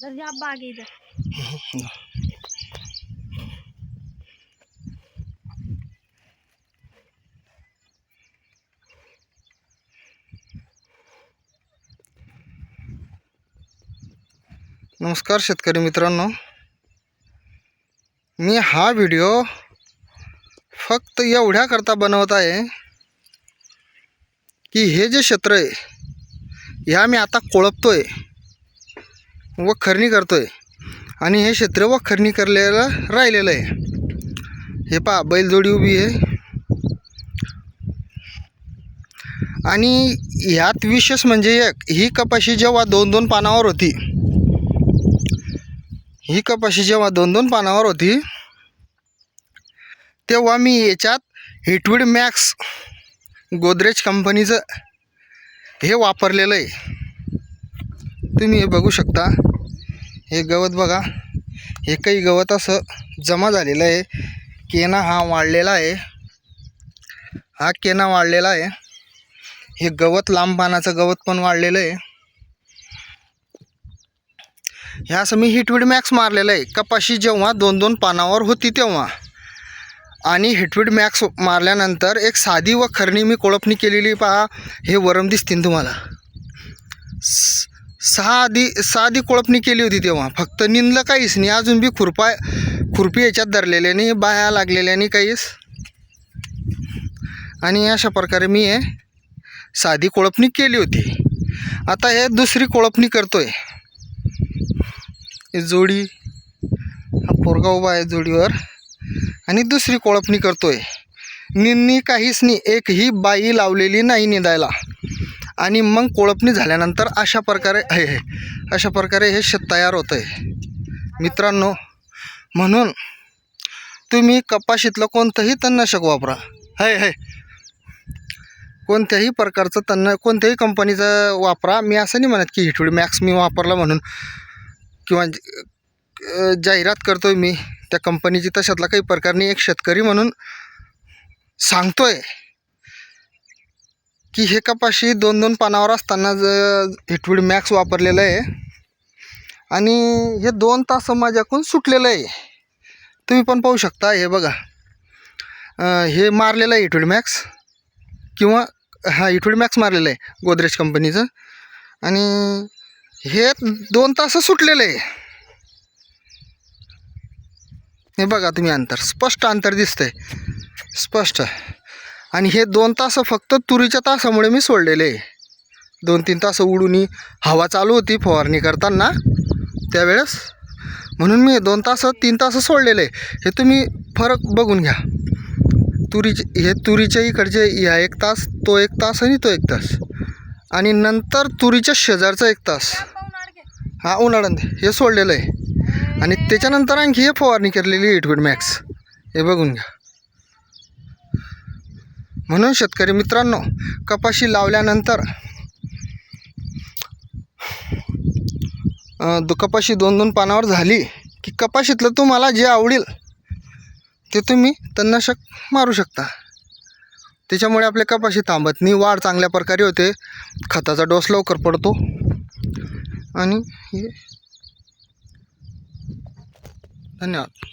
दर्जा बाग इधर। नमस्कार शेतकरी मित्रांनो, मी हा व्हिडिओ फक्त एवढ्याकरता बनवत आहे की हे जे क्षेत्र आहे ह्या मी आता कोळपतोय व खरणी करतोय आणि हे क्षेत्र व खरणी करलेलं राहिलेलं आहे. हे पहा बैलजोडी उभी आहे आणि ह्यात विशेष म्हणजे एक ही कपाशी जेव्हा दोन दोन पानावर होती, ही कपाशी जेव्हा दोन दोन पानावर होती तेव्हा मी याच्यात हिटवीड मॅक्स गोदरेज कंपनीचं हे वापरलेलं आहे. तुम्ही हे बघू शकता, हे गवत बघा, हे काही गवत असं जमा झालेलं आहे. केना हा वाढलेला आहे, हा केना वाढलेला आहे. हे गवत लांब पानाचं गवत पण वाढलेलं आहे. हे असं मी हिटवीड मॅक्स मारलेलं आहे कपाशी जेव्हा दोन दोन पानावर होती तेव्हा. आणि हिटवीड मॅक्स मारल्यानंतर एक साधी व खरणी मी कोळपणी केलेली पहा. हे वरम दिसतील तुम्हाला. साधी कोळपणी केली होती तेव्हा, फक्त निंदलं काहीच नाही. अजून बी खुरपी याच्यात धरलेल्या नाही, बाया लागलेल्या नाही काहीच. आणि अशा प्रकारे मी हे साधी कोळपणी केली होती. आता हे दुसरी कोळपणी करतोय. हे जोडी, हा पोरगा उभा आहे जोडीवर आणि दुसरी कोळपणी करतोय. निंदणी काहीच नाही, एकही बाई लावलेली नाही निंदायला. आणि मग कोळपणी झाल्यानंतर अशा प्रकारे हे शेत तयार होतं आहे मित्रांनो. म्हणून तुम्ही कपाशीतलं कोणतंही तणनाशक वापरा, कोणत्याही प्रकारचं कोणत्याही कंपनीचं वापरा. मी असं नाही म्हणत की हिटवीड मॅक्स मी वापरलं म्हणून किंवा जाहिरात करतोय मी त्या कंपनीची. तशातला काही प्रकार नाही. एक शेतकरी म्हणून सांगतोय की हे कपाशी दोन दोन पानावर असताना हिटवीड मॅक्स वापरलेलं आहे आणि हे 2 तास माझ्याकडून सुटलेलं आहे. तुम्ही पण पाहू शकता. हे बघा, हे मारलेलं आहे हिटवीड मॅक्स, किंवा हा हिटवीड मॅक्स मारलेलं आहे गोदरेज कंपनीचं. आणि हे 2 तास सुटलेलं आहे. हे बघा तुम्ही, अंतर स्पष्ट अंतर दिसतंय, स्पष्ट. आणि हे 2 तास फक्त तुरीच्या तासामुळे मी सोडलेले आहे. 2-3 तास उडून हवा चालू होती फवारणी करताना त्यावेळेस, म्हणून मी 2 तास 3 तास सोडलेले. हे तुम्ही फरक बघून घ्या. तुरीच्या इकडचे ह्या 1 तास, तो 1 तास आणि तो 1 तास, आणि नंतर तुरीच्या शेजारचा 1 तास हा उन्हाळ्यात हे सोडलेलं आहे. आणि त्याच्यानंतर आणखी हे फवारणी केलेली हिटवीड मॅक्स, हे बघून घ्या. म्हणून शेतकरी मित्रांनो, कपाशी लावल्यानंतर कपाशी 2-2 पानावर झाली की कपाशीतलं तुम्हाला जे आवडेल ते तुम्ही तणनाशक मारू शकता. त्याच्यामुळे आपल्या कपाशी थांबत नाही, वाढ चांगल्या प्रकारे होते, खताचा डोस लवकर पडतो. आणि धन्यवाद.